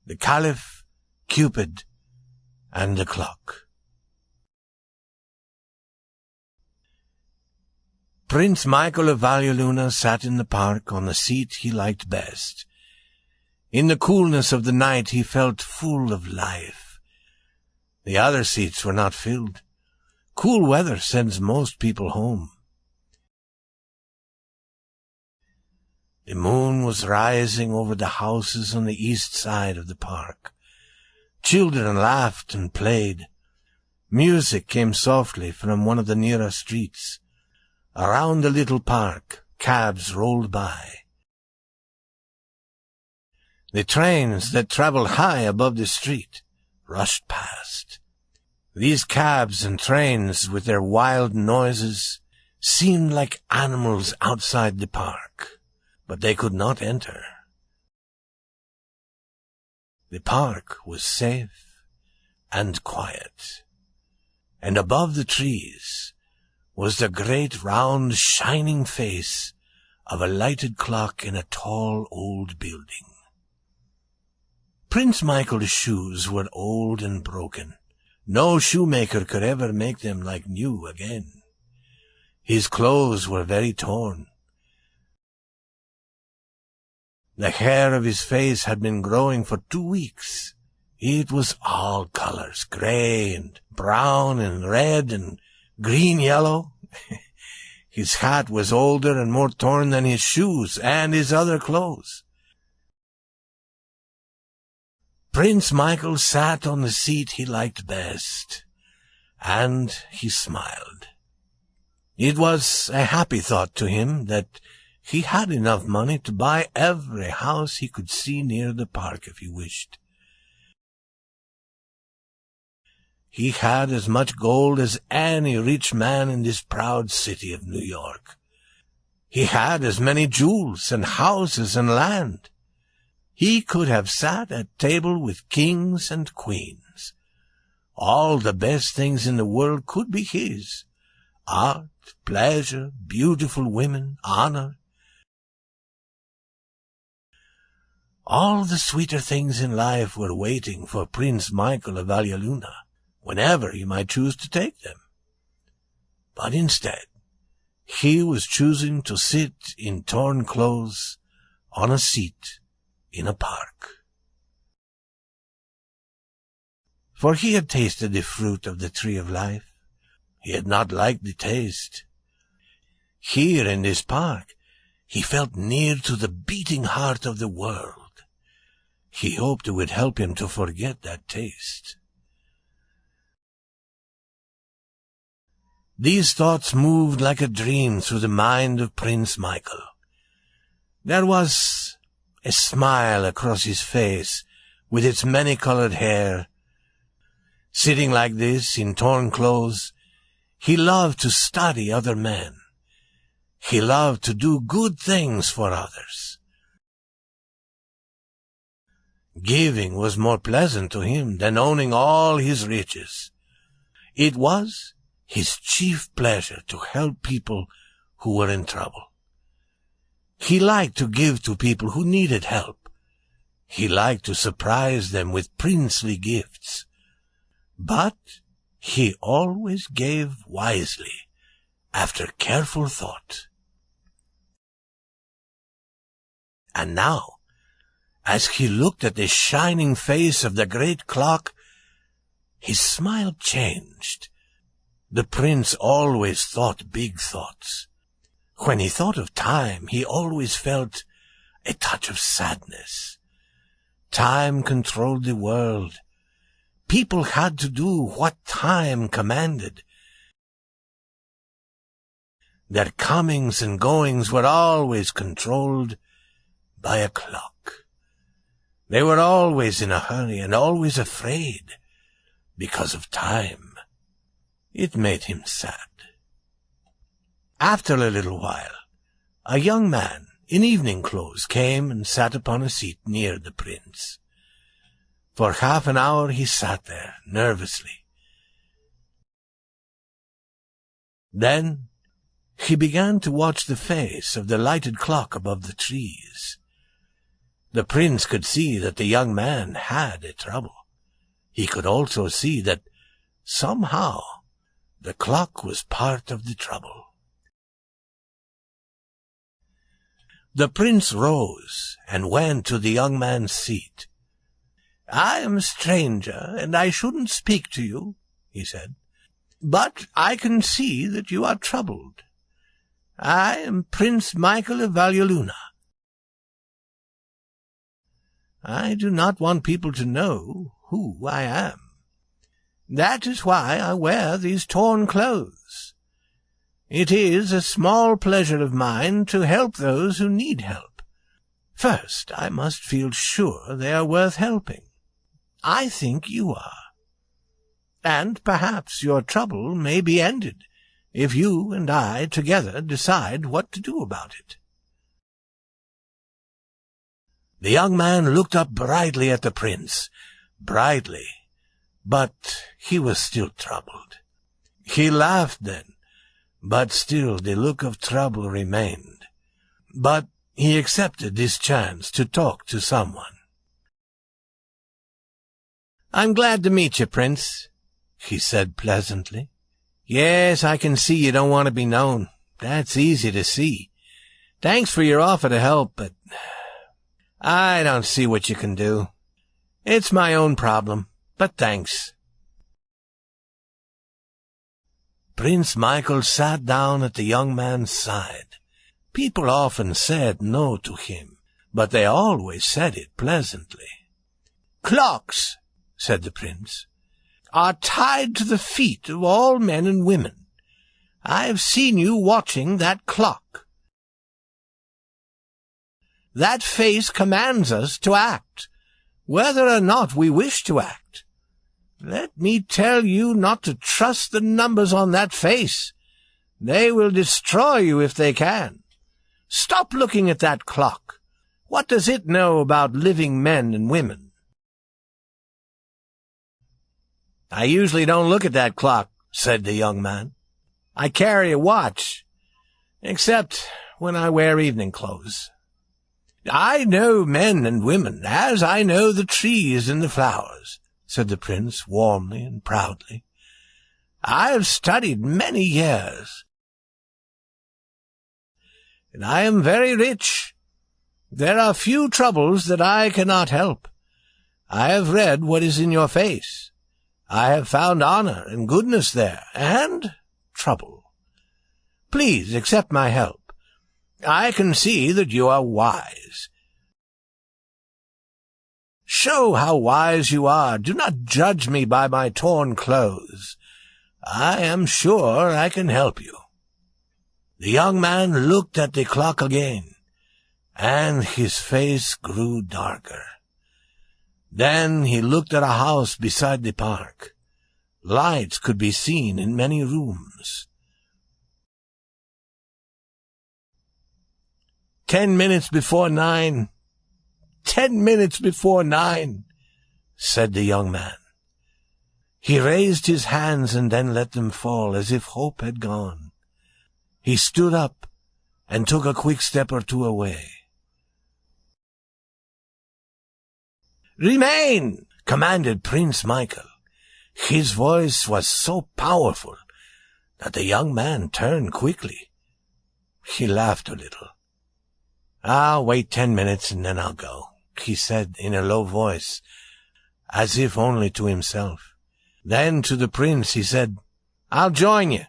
the Caliph, Cupid, and the clock. Prince Michael of Valialuna sat in the park on the seat he liked best. In the coolness of the night he felt full of life. The other seats were not filled. Cool weather sends most people home. The moon was rising over the houses on the east side of the park. Children laughed and played. Music came softly from one of the nearer streets. Around the little park, cabs rolled by. The trains that traveled high above the street rushed past. These cabs and trains, with their wild noises, seemed like animals outside the park, but they could not enter. The park was safe and quiet, and above the trees was the great round shining face of a lighted clock in a tall old building. Prince Michael's shoes were old and broken. No shoemaker could ever make them like new again. His clothes were very torn. The hair of his face had been growing for 2 weeks. It was all colors, gray and brown and red and green-yellow. His hat was older and more torn than his shoes and his other clothes. Prince Michael sat on the seat he liked best, and he smiled. It was a happy thought to him that he had enough money to buy every house he could see near the park if he wished. He had as much gold as any rich man in this proud city of New York. He had as many jewels and houses and land. He could have sat at table with kings and queens. All the best things in the world could be his. Art, pleasure, beautiful women, honor. All the sweeter things in life were waiting for Prince Michael of Valialuna, whenever he might choose to take them. But instead, he was choosing to sit in torn clothes on a seat in a park. For he had tasted the fruit of the tree of life. He had not liked the taste. Here in this park, he felt near to the beating heart of the world. He hoped it would help him to forget that taste. These thoughts moved like a dream through the mind of Prince Michael. There was a smile across his face with its many-colored hair. Sitting like this in torn clothes, he loved to study other men. He loved to do good things for others. Giving was more pleasant to him than owning all his riches. It was his chief pleasure to help people who were in trouble. He liked to give to people who needed help. He liked to surprise them with princely gifts. But he always gave wisely, after careful thought. And now, as he looked at the shining face of the great clock, his smile changed. The prince always thought big thoughts. When he thought of time, he always felt a touch of sadness. Time controlled the world. People had to do what time commanded. Their comings and goings were always controlled by a clock. They were always in a hurry and always afraid because of time. It made him sad. After a little while, a young man in evening clothes came and sat upon a seat near the prince. For half an hour he sat there, nervously. Then he began to watch the face of the lighted clock above the trees. The prince could see that the young man had a trouble. He could also see that, somehow, the clock was part of the trouble. The prince rose and went to the young man's seat. "I am a stranger, and I shouldn't speak to you," he said. "But I can see that you are troubled. I am Prince Michael of Valueluna. I do not want people to know who I am. That is why I wear these torn clothes. It is a small pleasure of mine to help those who need help. First, I must feel sure they are worth helping. I think you are. And perhaps your trouble may be ended if you and I together decide what to do about it." The young man looked up brightly at the prince, brightly, but he was still troubled. He laughed then, but still the look of trouble remained. But he accepted this chance to talk to someone. "I'm glad to meet you, Prince," he said pleasantly. "Yes, I can see you don't want to be known. That's easy to see. Thanks for your offer to help, but I don't see what you can do. It's my own problem, but thanks." Prince Michael sat down at the young man's side. People often said no to him, but they always said it pleasantly. "Clocks," said the prince, "are tied to the feet of all men and women. I have seen you watching that clock. That face commands us to act, whether or not we wish to act. Let me tell you not to trust the numbers on that face. They will destroy you if they can. Stop looking at that clock. What does it know about living men and women?" "I usually don't look at that clock," said the young man. "I carry a watch, except when I wear evening clothes. I know men and women as I know the trees and the flowers," said the prince warmly and proudly. "I have studied many years, and I am very rich. There are few troubles that I cannot help. I have read what is in your face. I have found honor and goodness there, and trouble. Please accept my help. I can see that you are wise. Show how wise you are. Do not judge me by my torn clothes. I am sure I can help you." The young man looked at the clock again, and his face grew darker. Then he looked at a house beside the park. Lights could be seen in many rooms. 10 minutes before 9. 10 minutes before 9, said the young man. He raised his hands and then let them fall as if hope had gone. He stood up and took a quick step or two away. "Remain!" commanded Prince Michael. His voice was so powerful that the young man turned quickly. He laughed a little. "I'll wait 10 minutes and then I'll go," he said in a low voice, as if only to himself. Then to the prince he said, "I'll join you.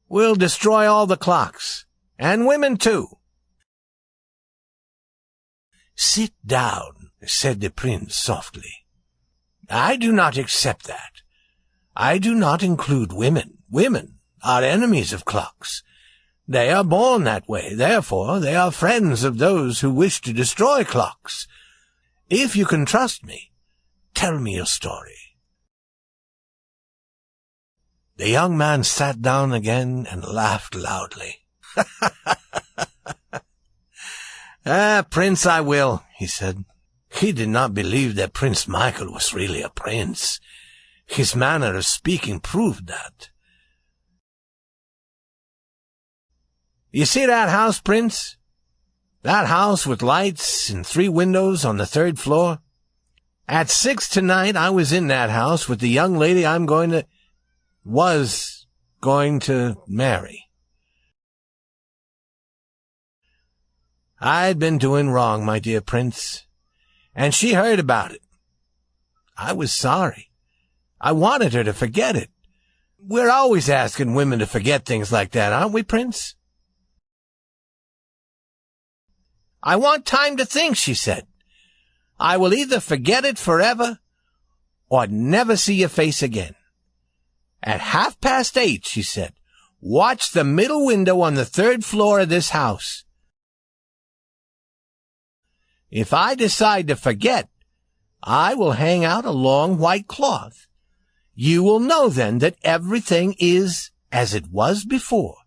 We'll destroy all the clocks, and women too." "Sit down," said the prince softly. "I do not accept that. I do not include women. Women are enemies of clocks. They are born that way, therefore they are friends of those who wish to destroy clocks. If you can trust me, tell me your story." The young man sat down again and laughed loudly. "Prince, I will," he said. He did not believe that Prince Michael was really a prince. His manner of speaking proved that. "You see that house, Prince? That house with lights and 3 windows on the 3rd floor? At 6 tonight, I was in that house with the young lady was going to marry. I'd been doing wrong, my dear Prince, and she heard about it. I was sorry. I wanted her to forget it. We're always asking women to forget things like that, aren't we, Prince? I want time to think, she said. I will either forget it forever or never see your face again. At 8:30, she said, watch the middle window on the 3rd floor of this house. If I decide to forget, I will hang out a long white cloth. You will know then that everything is as it was before,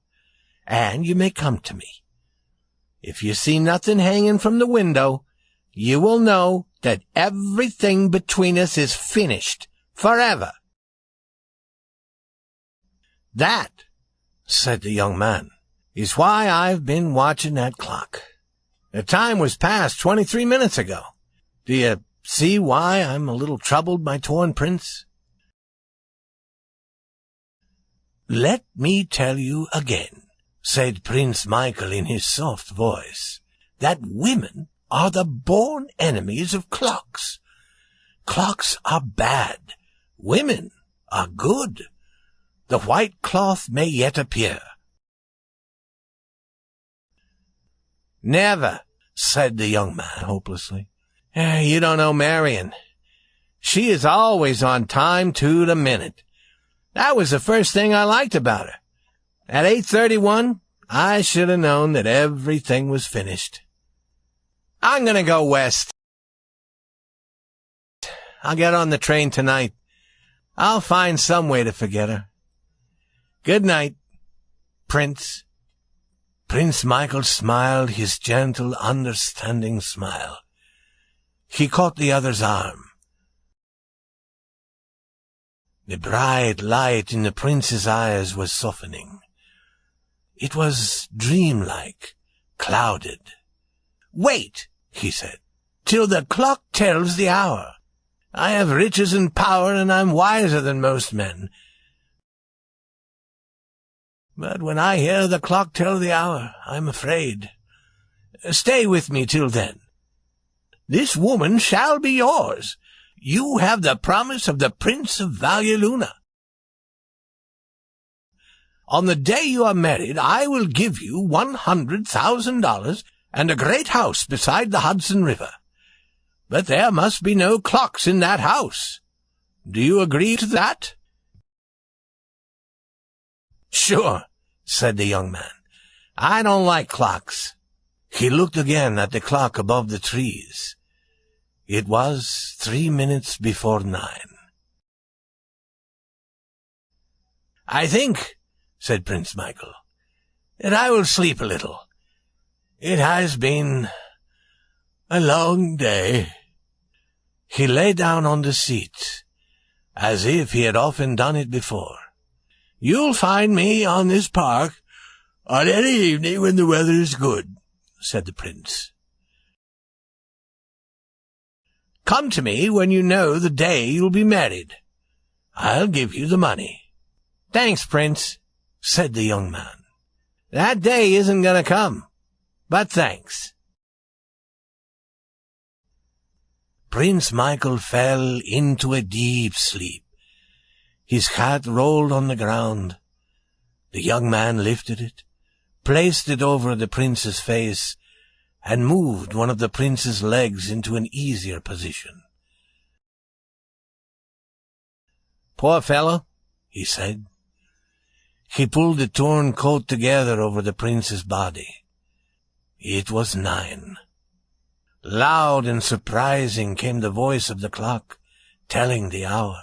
and you may come to me. If you see nothing hanging from the window, you will know that everything between us is finished forever. That, said the young man, is why I've been watching that clock. The time was past 23 minutes ago. Do you see why I'm a little troubled, my torn prince? Let me tell you again, said Prince Michael in his soft voice, that women are the born enemies of clocks. Clocks are bad. Women are good. The white cloth may yet appear. Never, said the young man hopelessly. You don't know Marion. She is always on time to the minute. That was the first thing I liked about her. At 8:31, I should have known that everything was finished. I'm going to go west. I'll get on the train tonight. I'll find some way to forget her. Good night, Prince. Prince Michael smiled his gentle, understanding smile. He caught the other's arm. The bright light in the prince's eyes was softening. It was dreamlike, clouded. Wait, he said, till the clock tells the hour. I have riches and power, and I'm wiser than most men. But when I hear the clock tell the hour, I'm afraid. Stay with me till then. This woman shall be yours. You have the promise of the Prince of Valleluna. On the day you are married, I will give you $100,000 and a great house beside the Hudson River. But there must be no clocks in that house. Do you agree to that? Sure, said the young man. I don't like clocks. He looked again at the clock above the trees. It was 3 minutes before 9. I think, said Prince Michael, that I will sleep a little. It has been a long day. He lay down on the seat, as if he had often done it before. You'll find me on this park on any evening when the weather is good, said the prince. Come to me when you know the day you'll be married. I'll give you the money. Thanks, Prince, said the young man. That day isn't going to come, but thanks. Prince Michael fell into a deep sleep. His hat rolled on the ground. The young man lifted it, placed it over the prince's face, and moved one of the prince's legs into an easier position. Poor fellow, he said. He pulled the torn coat together over the prince's body. It was 9. Loud and surprising came the voice of the clock, telling the hour.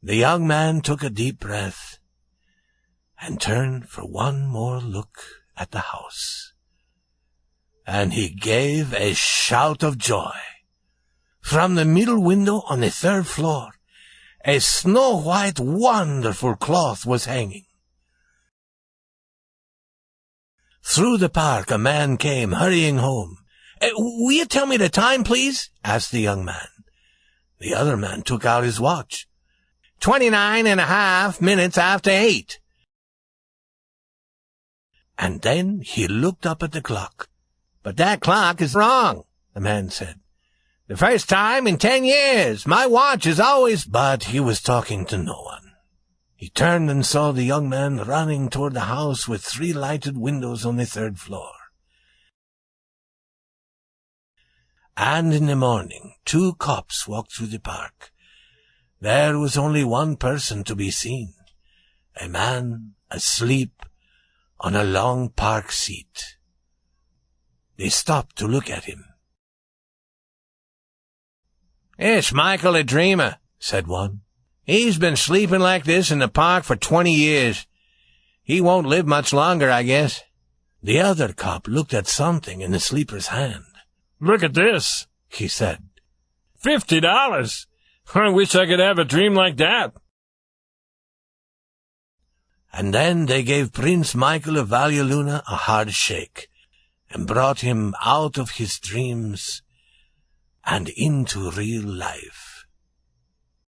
The young man took a deep breath and turned for one more look at the house. And he gave a shout of joy. From the middle window on the 3rd floor, a snow-white, wonderful cloth was hanging. Through the park a man came hurrying home. "Will you tell me the time, please?" asked the young man. The other man took out his watch. 29.5 minutes after 8. And then he looked up at the clock. "But that clock is wrong," the man said. "The first time in 10 years. My watch is always—" But he was talking to no one. He turned and saw the young man running toward the house with 3 lighted windows on the 3rd floor. And in the morning, 2 cops walked through the park. There was only one person to be seen, a man asleep on a long park seat. They stopped to look at him. "It's Michael a dreamer," said one. "He's been sleeping like this in the park for 20 years. He won't live much longer, I guess." The other cop looked at something in the sleeper's hand. "Look at this," he said. $50. I wish I could have a dream like that." And then they gave Prince Michael of Valialuna a hard shake, and brought him out of his dreams and into real life.